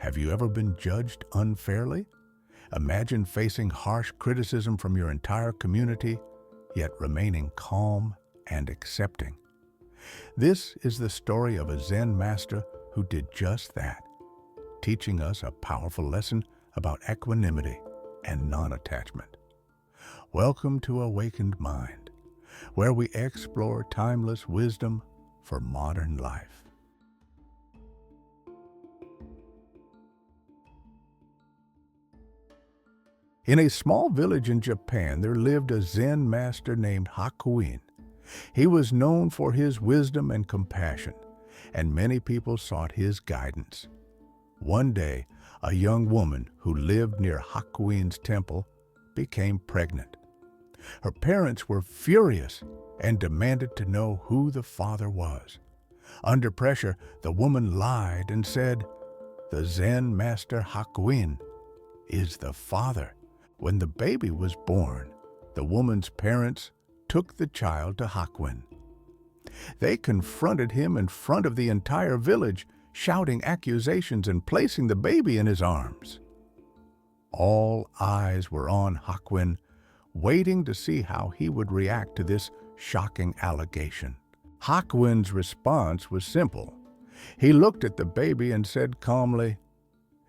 Have you ever been judged unfairly? Imagine facing harsh criticism from your entire community, yet remaining calm and accepting. This is the story of a Zen master who did just that, teaching us a powerful lesson about equanimity and non-attachment. Welcome to Awakened Mind, where we explore timeless wisdom for modern life. In a small village in Japan, there lived a Zen master named Hakuin. He was known for his wisdom and compassion, and many people sought his guidance. One day, a young woman who lived near Hakuin's temple became pregnant. Her parents were furious and demanded to know who the father was. Under pressure, the woman lied and said, "The Zen master Hakuin is the father." When the baby was born, the woman's parents took the child to Hakuin. They confronted him in front of the entire village, shouting accusations and placing the baby in his arms. All eyes were on Hakuin, waiting to see how he would react to this shocking allegation. Hakuin's response was simple. He looked at the baby and said calmly,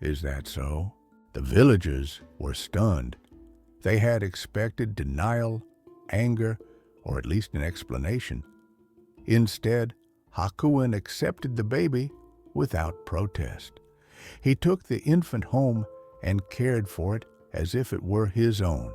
"Is that so?" The villagers were stunned. They had expected denial, anger, or at least an explanation. Instead, Hakuin accepted the baby without protest. He took the infant home and cared for it as if it were his own.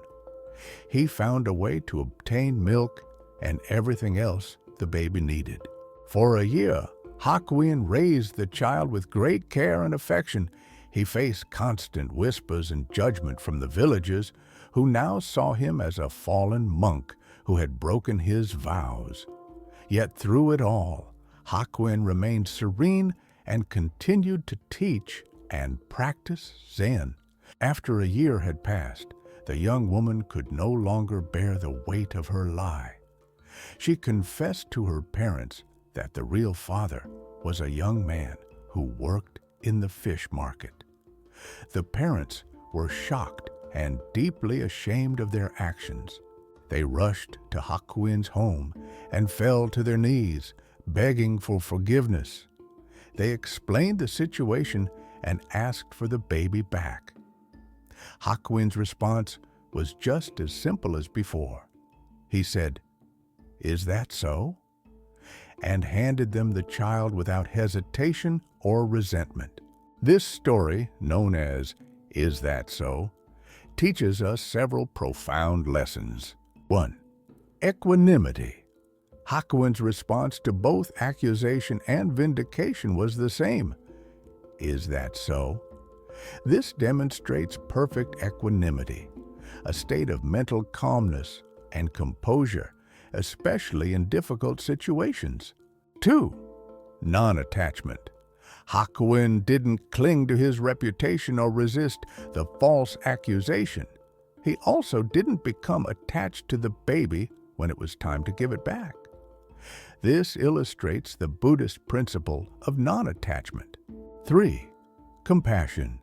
He found a way to obtain milk and everything else the baby needed. For a year, Hakuin raised the child with great care and affection. He faced constant whispers and judgment from the villagers, who now saw him as a fallen monk who had broken his vows. Yet through it all, Hakuin remained serene and continued to teach and practice Zen. After a year had passed, the young woman could no longer bear the weight of her lie. She confessed to her parents that the real father was a young man who worked in the fish market. The parents were shocked and deeply ashamed of their actions. They rushed to Hakuin's home and fell to their knees, begging for forgiveness. They explained the situation and asked for the baby back. Hakuin's response was just as simple as before. He said, "Is that so?" and handed them the child without hesitation or resentment. This story, known as "Is That So?", teaches us several profound lessons. 1. Equanimity. Hakuin's response to both accusation and vindication was the same. "Is that so?" This demonstrates perfect equanimity, a state of mental calmness and composure, especially in difficult situations. 2. Non-attachment. Hakuin didn't cling to his reputation or resist the false accusation. He also didn't become attached to the baby when it was time to give it back. This illustrates the Buddhist principle of non-attachment. 3. Compassion.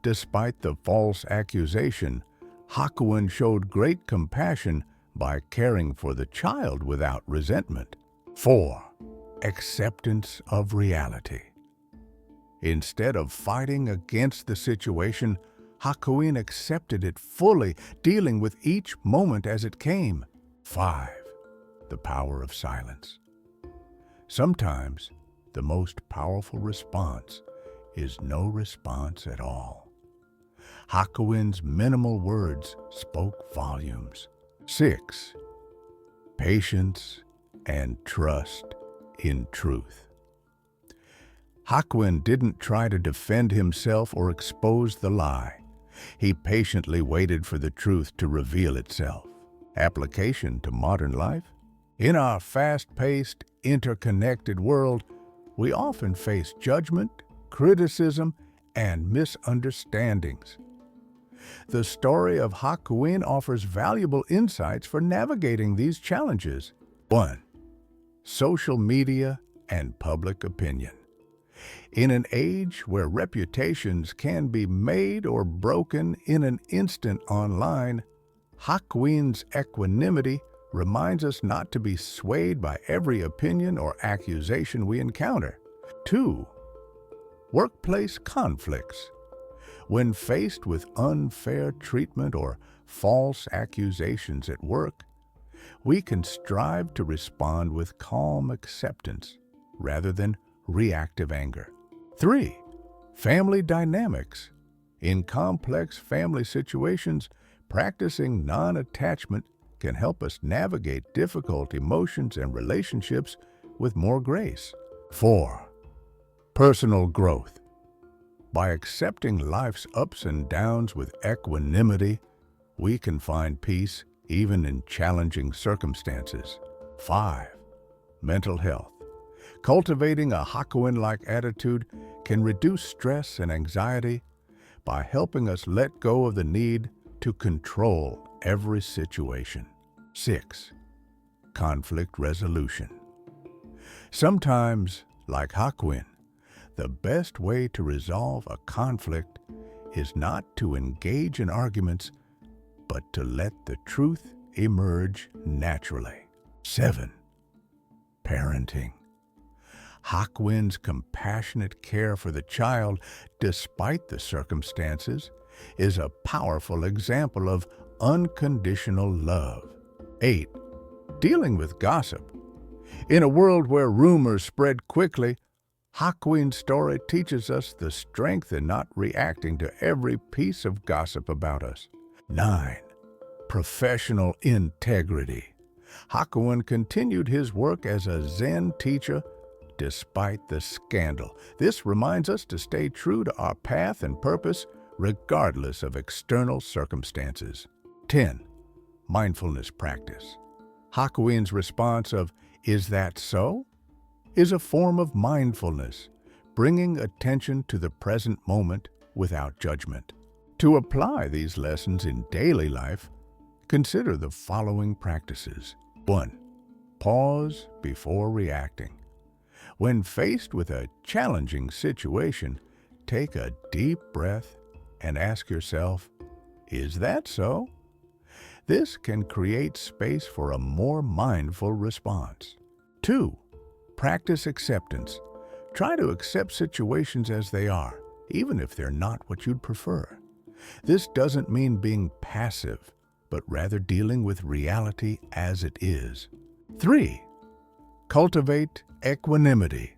Despite the false accusation, Hakuin showed great compassion by caring for the child without resentment. 4. Acceptance of reality. Instead of fighting against the situation, Hakuin accepted it fully, dealing with each moment as it came. 5. The power of silence. Sometimes, the most powerful response is no response at all. Hakuin's minimal words spoke volumes. 6. Patience and trust in truth. Hakuin didn't try to defend himself or expose the lie. He patiently waited for the truth to reveal itself. Application to modern life. In our fast-paced, interconnected world, we often face judgment, criticism, and misunderstandings. The story of Hakuin offers valuable insights for navigating these challenges. 1. Social media and public opinion. In an age where reputations can be made or broken in an instant online, Hakuin's equanimity reminds us not to be swayed by every opinion or accusation we encounter. 2. Workplace conflicts. When faced with unfair treatment or false accusations at work, we can strive to respond with calm acceptance rather than reactive anger. 3. Family dynamics. In complex family situations, practicing non-attachment can help us navigate difficult emotions and relationships with more grace. 4. Personal growth. By accepting life's ups and downs with equanimity, we can find peace even in challenging circumstances. 5. Mental health. Cultivating a Hakuin-like attitude can reduce stress and anxiety by helping us let go of the need to control every situation. 6. Conflict resolution. Sometimes, like Hakuin, the best way to resolve a conflict is not to engage in arguments, but to let the truth emerge naturally. 7. Parenting. Hakuin's compassionate care for the child, despite the circumstances, is a powerful example of unconditional love. 8. Dealing with gossip. In a world where rumors spread quickly, Hakuin's story teaches us the strength in not reacting to every piece of gossip about us. 9. Professional integrity. Hakuin continued his work as a Zen teacher despite the scandal. This reminds us to stay true to our path and purpose regardless of external circumstances. 10. Mindfulness practice. Hakuin's response of, "Is that so?" is a form of mindfulness, bringing attention to the present moment without judgment. To apply these lessons in daily life, consider the following practices. 1. Pause before reacting. When faced with a challenging situation, take a deep breath and ask yourself, "Is that so?" This can create space for a more mindful response. 2. Practice acceptance. Try to accept situations as they are, even if they're not what you'd prefer. This doesn't mean being passive, but rather dealing with reality as it is. 3. Cultivate equanimity.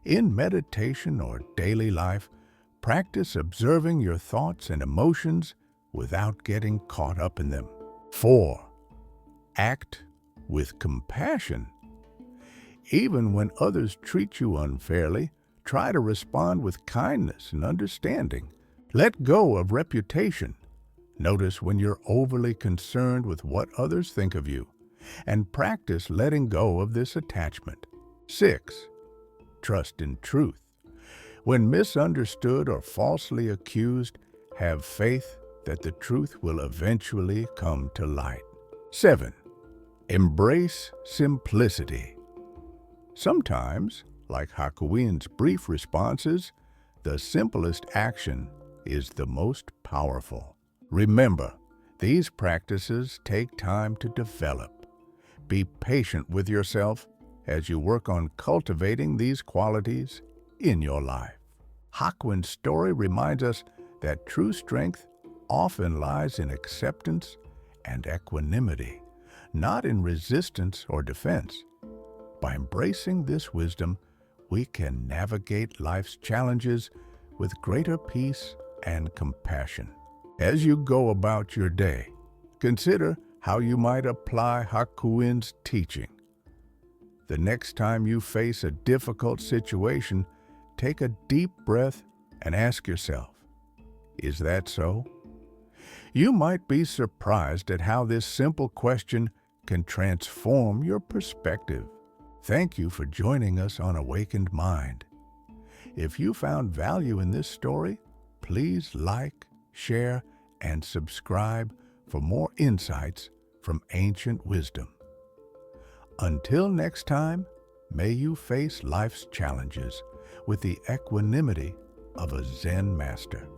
In meditation or daily life, practice observing your thoughts and emotions without getting caught up in them. 4. Act with compassion. Even when others treat you unfairly, try to respond with kindness and understanding. Let go of reputation. Notice when you're overly concerned with what others think of you, and practice letting go of this attachment. 6. Trust in truth. When misunderstood or falsely accused, have faith that the truth will eventually come to light. 7. Embrace simplicity. Sometimes, like Hakuin's brief responses, the simplest action is the most powerful. Remember, these practices take time to develop. Be patient with yourself as you work on cultivating these qualities in your life. Hakuin's story reminds us that true strength often lies in acceptance and equanimity, not in resistance or defense. By embracing this wisdom, we can navigate life's challenges with greater peace and compassion. As you go about your day, consider how you might apply Hakuin's teaching. The next time you face a difficult situation, take a deep breath and ask yourself, "Is that so?" You might be surprised at how this simple question can transform your perspective. Thank you for joining us on Awakened Mind. If you found value in this story, please like, share, and subscribe for more insights from ancient wisdom. Until next time, may you face life's challenges with the equanimity of a Zen master.